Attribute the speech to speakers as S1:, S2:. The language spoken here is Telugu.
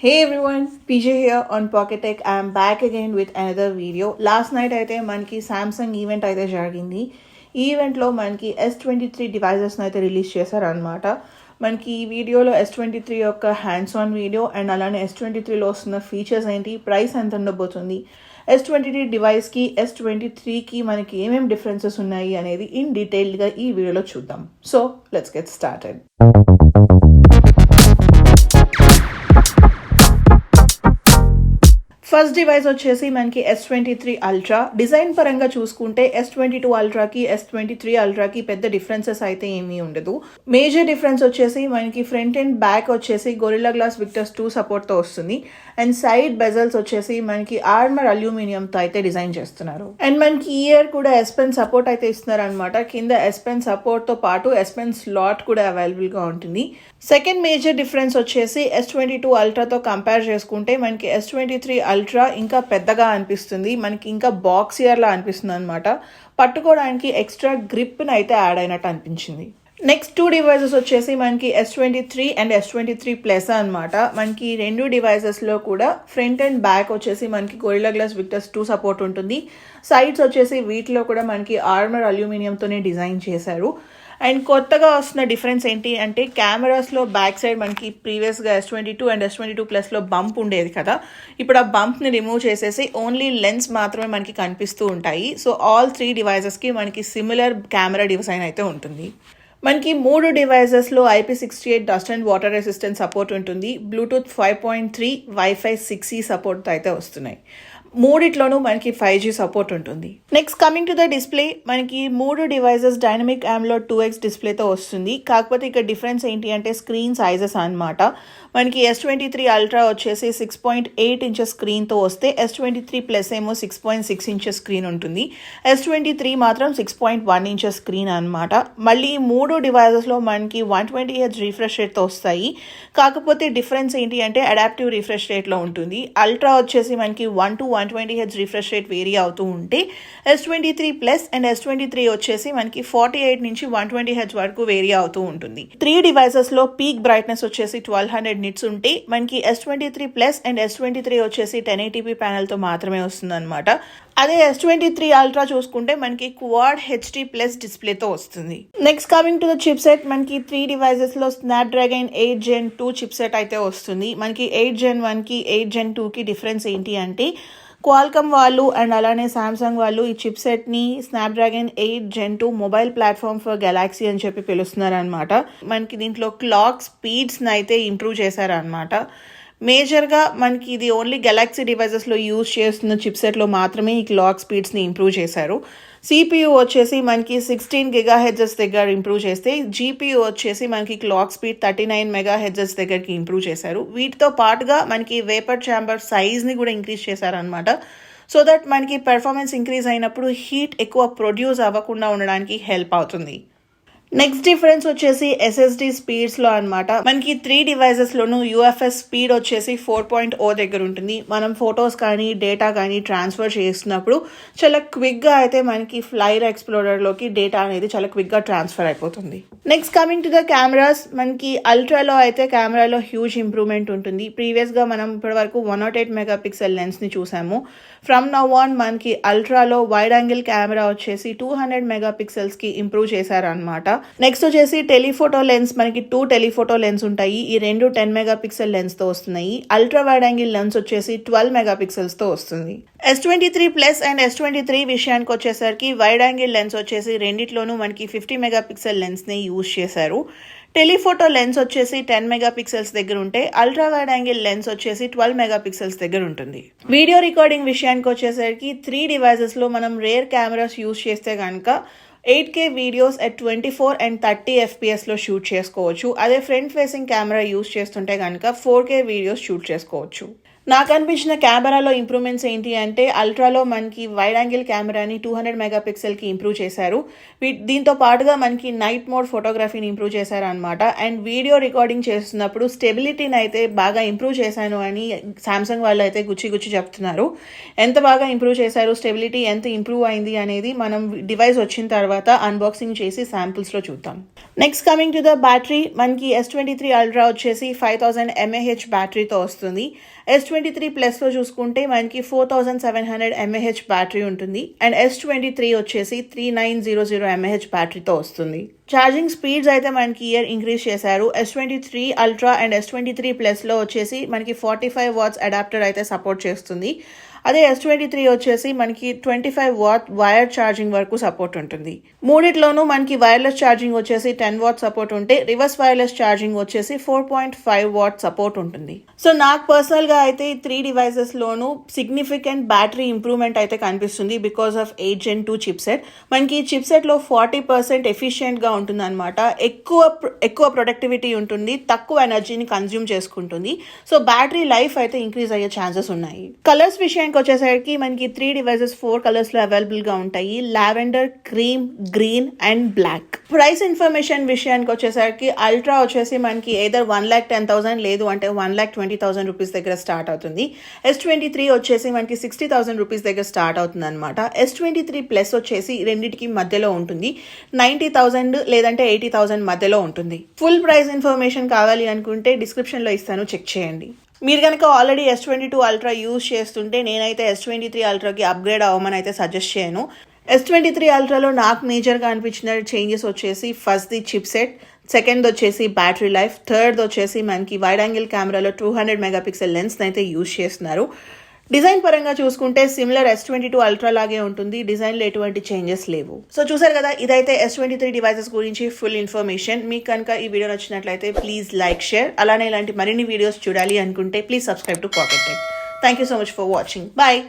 S1: Hey everyone, PJ here on Pocket Tech. I am back again with another video. Last night అయితే మనకి Samsung ఈవెంట్ అయితే జరిగింది. ఈ ఈవెంట్లో మనకి S23 డివైజెస్ని అయితే రిలీజ్ చేశారు అనమాట. మనకి ఈ వీడియోలో S23 యొక్క హ్యాండ్స్ ఆన్ వీడియో అండ్ అలానే S23లో వస్తున్న ఫీచర్స్ ఏంటి, ప్రైస్ ఎంత ఉండబోతుంది, S23 డివైస్కి S23కి మనకి ఏమేమి డిఫరెన్సెస్ ఉన్నాయి అనేది ఇన్ డీటెయిల్డ్గా ఈ వీడియోలో చూద్దాం. So let's get started. First device వచ్చేసి మనకి S23 అల్ట్రా. డిజైన్ పరంగా చూసుకుంటే S22 అల్ట్రాకి S23 అల్ట్రాకి పెద్ద డిఫరెన్సెస్ అయితే ఏమీ ఉండదు. మేజర్ డిఫరెన్స్ వచ్చేసి మనకి ఫ్రంట్ అండ్ బ్యాక్ వచ్చేసి గొరిల్లా గ్లాస్ విక్టర్స్ 2 సపోర్ట్తో వస్తుంది అండ్ సైడ్ బెజల్స్ వచ్చేసి మనకి ఆర్మర్ అల్యూమినియంతో అయితే డిజైన్ చేస్తున్నారు. అండ్ మనకి ఇయర్ కూడా S Pen సపోర్ట్ అయితే ఇస్తున్నారు అనమాట. కింద S Pen సపోర్ట్తో పాటు S Pen స్లాట్ కూడా అవైలబుల్గా ఉంటుంది. సెకండ్ మేజర్ డిఫరెన్స్ వచ్చేసి S22 అల్ట్రాతో కంపేర్ చేసుకుంటే మనకి S23 అల్ట్రా ఇంకా పెద్దగా అనిపిస్తుంది, మనకి ఇంకా బాక్స్ ఇయర్లా అనిపిస్తుంది అనమాట. పట్టుకోవడానికి ఎక్స్ట్రా గ్రిప్ని అయితే యాడ్ అయినట్టు అనిపించింది. నెక్స్ట్ 2 డివైజెస్ వచ్చేసి మనకి S23 అండ్ S23 ప్లస్ అనమాట. మనకి రెండు డివైజెస్లో కూడా ఫ్రంట్ అండ్ బ్యాక్ వచ్చేసి మనకి గొరిల్లా గ్లాస్ విక్టర్స్ 2 సపోర్ట్ ఉంటుంది. సైడ్స్ వచ్చేసి వీటిలో కూడా మనకి ఆర్మర్ అల్యూమినియంతోనే డిజైన్ చేశారు. అండ్ కొత్తగా వస్తున్న డిఫరెన్స్ ఏంటి అంటే కెమెరాస్లో బ్యాక్ సైడ్ మనకి ప్రీవియస్గా S22 అండ్ S22 ప్లస్లో బంప్ ఉండేది కదా, ఇప్పుడు ఆ బంప్ని రిమూవ్ చేసేసి ఓన్లీ లెన్స్ మాత్రమే మనకి కనిపిస్తూ ఉంటాయి. సో ఆల్ 3 డివైజెస్కి మనకి సిమిలర్ కెమెరా డిజైన్ అయితే ఉంటుంది. మనకి 3 డివైజెస్లో IP68 dust and water resistant support ఉంటుంది. బ్లూటూత్ 5.3, వైఫై 6E సపోర్ట్ అయితే వస్తున్నాయి. మూడిట్లోనూ మనకి 5G సపోర్ట్ ఉంటుంది. Next coming to the display, మనకి 3 డివైజెస్ డైనమిక్ AMOLED 2X డిస్ప్లేతో వస్తుంది. కాకపోతే ఇక్కడ డిఫరెన్స్ ఏంటి అంటే స్క్రీన్ సైజెస్ అన్నమాట. మనకి S23 అల్ట్రా వచ్చేసి 6.8 ఇంచెస్ స్క్రీన్తో వస్తే S23 ప్లస్ ఏమో 6.6 ఇంచెస్ స్క్రీన్ ఉంటుంది. S23 మాత్రం 6.1 ఇంచెస్ స్క్రీన్ అనమాట. మళ్ళీ 3 డివైజెస్లో మనకి 120Hz రిఫ్రెష్ రేట్తో వస్తాయి. కాకపోతే డిఫరెన్స్ ఏంటి అంటే అడాప్టివ్ రిఫ్రెష్ రేట్లో ఉంటుంది. అల్ట్రా వచ్చేసి మనకి 1 to 120Hz refresh rate vary అవుతూ ఉంటే S23 ప్లస్ అండ్ S23 వచ్చేసి మనకి 48 నుంచి 120Hz వరకు వేరీ అవుతూ ఉంటుంది. 3 డివైజెస్లో పీక్ బ్రైట్నెస్ వచ్చేసి 1200 నిట్స్ ఉంటే మనకి S23 ప్లస్ అండ్ S23 వచ్చేసి 1080p ప్యానెల్తో మాత్రమే వస్తుంది అనమాట. అదే S23 అల్ట్రా చూసుకుంటే మనకి క్వాడ్ HD ప్లస్ డిస్ప్లేతో వస్తుంది. Next coming to the chip set, మనకి 3 డివైజెస్లో స్నాప్డ్రాగన్ 8 Gen 2 చిప్ సెట్ అయితే వస్తుంది. మనకి 8 Gen 1కి 8 Gen 2కి డిఫరెన్స్ ఏంటి అంటే క్వాల్కమ్ వాళ్ళు అండ్ అలానే సామ్సంగ్ వాళ్ళు ఈ చిప్ సెట్ని Snapdragon 8 Gen 2 mobile platform for Galaxy అని చెప్పి పిలుస్తున్నారు అనమాట. మనకి దీంట్లో క్లాక్ స్పీడ్స్ని అయితే ఇంప్రూవ్ చేశారనమాట. మేజర్గా మనకి ఇది ఓన్లీ గెలాక్సీ డివైజెస్లో యూజ్ చేస్తున్న చిప్సెట్లో మాత్రమే ఈ క్లాక్ స్పీడ్స్ని ఇంప్రూవ్ చేశారు. CPU వచ్చేసి మనకి 16 GHz దగ్గర ఇంప్రూవ్ చేస్తే GPU వచ్చేసి మనకి క్లాక్ స్పీడ్ 39 MHz దగ్గరికి ఇంప్రూవ్ చేశారు. వీటితో పాటుగా మనకి వేపర్ ఛాంబర్ సైజ్ని కూడా ఇంక్రీజ్ చేశారనమాట. సో దట్ మనకి పెర్ఫార్మెన్స్ ఇంక్రీజ్ అయినప్పుడు హీట్ ఎక్కువ ప్రొడ్యూస్ అవ్వకుండా ఉండడానికి హెల్ప్ అవుతుంది. నెక్స్ట్ డిఫరెన్స్ వచ్చేసి SSD స్పీడ్స్లో అనమాట. మనకి 3 డివైజెస్లోనూ UFS స్పీడ్ వచ్చేసి 4.0 దగ్గర ఉంటుంది. మనం ఫొటోస్ కానీ డేటా కానీ ట్రాన్స్ఫర్ చేస్తున్నప్పుడు చాలా క్విక్గా అయితే మనకి ఫ్లైర్ ఎక్స్ప్లోరర్లోకి డేటా అనేది చాలా క్విక్గా ట్రాన్స్ఫర్ అయిపోతుంది. Next coming to the cameras, మనకి అల్ట్రాలో అయితే కెమెరాలో హ్యూజ్ ఇంప్రూవ్మెంట్ ఉంటుంది. ప్రీవియస్గా మనం ఇప్పటివరకు 108 మెగాపిక్సెల్ లెన్స్ని చూసాము. ఫ్రమ్ నౌ ఆన్ మనకి అల్ట్రాలో వైడ్ యాంగిల్ కెమెరా వచ్చేసి 200 మెగాపిక్సెల్స్కి ఇంప్రూవ్ చేశారనమాట. నెక్స్ట్ వచ్చేసి టెలిఫోటో లెన్స్, మనకి 2 టెలిఫోటో లెన్స్ ఉంటాయి. ఈ రెండు 10 మెగాపిక్సెల్ లెన్స్తో వస్తున్నాయి. అల్ట్రా వైడ్ యాంగిల్ లెన్స్ వచ్చేసి 12 మెగాపిక్సెల్స్తో వస్తుంది. S23 ప్లస్ అండ్ S23 విషయానికి వచ్చేసరికి వైడ్ యాంగిల్ లెన్స్ వచ్చేసి రెండిట్లోనూ మనకి 50 మెగాపిక్సెల్ లెన్స్ని యూజ్ చేశారు. టెలిఫోటో లెన్స్ వచ్చేసి 10 మెగాపిక్సెల్స్ దగ్గర ఉంటే అల్ట్రా వైడ్ యాంగిల్ లెన్స్ వచ్చేసి 12 మెగాపిక్సెల్స్ దగ్గర ఉంటుంది. వీడియో రికార్డింగ్ విషయానికి వచ్చేసరికి 3 డివైజెస్లో మనం రేర్ కెమెరాస్ యూజ్ చేస్తే కనుక 8K వీడియోస్ at 24 and 30 FPSలో షూట్ చేసుకోవచ్చు. అదే ఫ్రంట్ ఫేసింగ్ కెమెరా యూజ్ చేస్తుంటే కనుక 4K వీడియోస్ షూట్ చేసుకోవచ్చు. నాకు అనిపించిన కెమెరాలో ఇంప్రూవ్మెంట్స్ ఏంటి అంటే అల్ట్రాలో మనకి వైడ్ యాంగిల్ కెమెరాని 200 మెగాపిక్సెల్కి ఇంప్రూవ్ చేశారు. దీంతో పాటుగా మనకి నైట్ మోడ్ ఫోటోగ్రఫీని ఇంప్రూవ్ చేశారు అనమాట. అండ్ వీడియో రికార్డింగ్ చేస్తున్నప్పుడు స్టెబిలిటీని అయితే బాగా ఇంప్రూవ్ చేశాను అని సామ్సంగ్ వాళ్ళు అయితే గుచ్చి చెప్తున్నారు. ఎంత బాగా ఇంప్రూవ్ చేశారు, స్టెబిలిటీ ఎంత ఇంప్రూవ్ అయింది అనేది మనం డివైస్ వచ్చిన తర్వాత అన్బాక్సింగ్ చేసి శాంపుల్స్లో చూద్దాం. Next coming to the battery, మనకి S23 అల్ట్రా వచ్చేసి 5000 mAh బ్యాటరీతో వస్తుంది. S23 ప్లస్లో చూసుకుంటే మనకి 4700 mAh బ్యాటరీ ఉంటుంది. అండ్ S23 వచ్చేసి 3900 mAh బ్యాటరీతో వస్తుంది. ఛార్జింగ్ స్పీడ్స్ అయితే మనకి ఇయర్ ఇంక్రీజ్ చేశారు. S23 అల్ట్రా అండ్ S23 ప్లస్లో వచ్చేసి మనకి 45 వాట్స్ అడాప్టర్ అయితే సపోర్ట్ చేస్తుంది. అదే S23 వచ్చేసి మనకి 25 వాట్ వైర్ ఛార్జింగ్ వరకు సపోర్ట్ ఉంటుంది. మూడిట్లోనూ మనకి వైర్లెస్ ఛార్జింగ్ వచ్చేసి 10 వాట్ సపోర్ట్ ఉంటే రివర్స్ వైర్లెస్ ఛార్జింగ్ వచ్చేసి 4.5 వాట్ సపోర్ట్ ఉంటుంది. సో నాకు పర్సనల్గా అయితే 3 డివైసెస్లోనూ సిగ్నిఫికెంట్ బ్యాటరీ ఇంప్రూవ్మెంట్ అయితే కనిపిస్తుంది బికాస్ ఆఫ్ 8 Gen 2 చిప్సెట్. మనకి ఈ చిప్సెట్లో 40% ఎఫిషియెంట్గా ఉంటుంది అనమాట. ఎక్కువ ప్రొడక్టివిటీ ఉంటుంది, తక్కువ ఎనర్జీని కన్జ్యూమ్ చేసుకుంటుంది. సో బ్యాటరీ లైఫ్ అయితే ఇంక్రీజ్ అయ్యే ఛాన్సెస్ ఉన్నాయి. కలర్స్ విషయానికి వచ్చేసరికి మనకి 3 డివైసెస్ 4 కలర్స్ లో అవైలబుల్ గా ఉంటాయి: lavender, cream, green and black. Price information విషయానికి వచ్చేసరికి అల్ట్రా వచ్చేసి మనకి ఏదర్ 1,10,000 లేదు అంటే 1,20,000 రూపీస్ దగ్గర స్టార్ట్ అవుతుంది. S23 వచ్చేసి మనకి 60,000 రూపీస్ దగ్గర స్టార్ట్ అవుతుంది అనమాట. S23 ప్లస్ వచ్చేసి రెండింటికి మధ్యలో ఉంటుంది, 90,000 లేదంటే 80,000 మధ్యలో ఉంటుంది. ఫుల్ ప్రైస్ ఇన్ఫర్మేషన్ కావాలి అనుకుంటే డిస్క్రిప్షన్ లో ఇస్తాను, చెక్ చేయండి. మీరు కనుక ఆల్రెడీ S22 అల్ట్రా యూజ్ చేస్తుంటే నేనైతే S23 అల్ట్రాకి అప్గ్రేడ్ అవ్వమని అయితే సజెస్ట్ చేయను. S23 అల్ట్రాలో నాకు మేజర్గా అనిపించిన చేంజెస్ వచ్చేసి first the chip set, second వచ్చేసి బ్యాటరీ లైఫ్, థర్డ్ వచ్చేసి మనకి వైడ్ యాంగిల్ కెమెరాలో 200 మెగాపిక్సెల్ లెన్స్ అయితే యూజ్ చేస్తున్నారు. డిజైన్ పరంగా చూసుకుంటే సిమిలర్ S22 అల్ట్రా లాగే ఉంటుంది, డిజైన్లో ఎటువంటి చేంజెస్ లేవు. సో చూసారు కదా, ఇదైతే S23 డివైసెస్ గురించి ఫుల్ ఇన్ఫర్మేషన్. మీకు కనుక ఈ వీడియో నచ్చినట్లయితే ప్లీజ్ లైక్, షేర్. అలానే ఇలాంటి మరిన్ని వీడియోస్ చూడాలి అనుకుంటే please subscribe to Pocket Tech. Thank you so much for watching. Bye.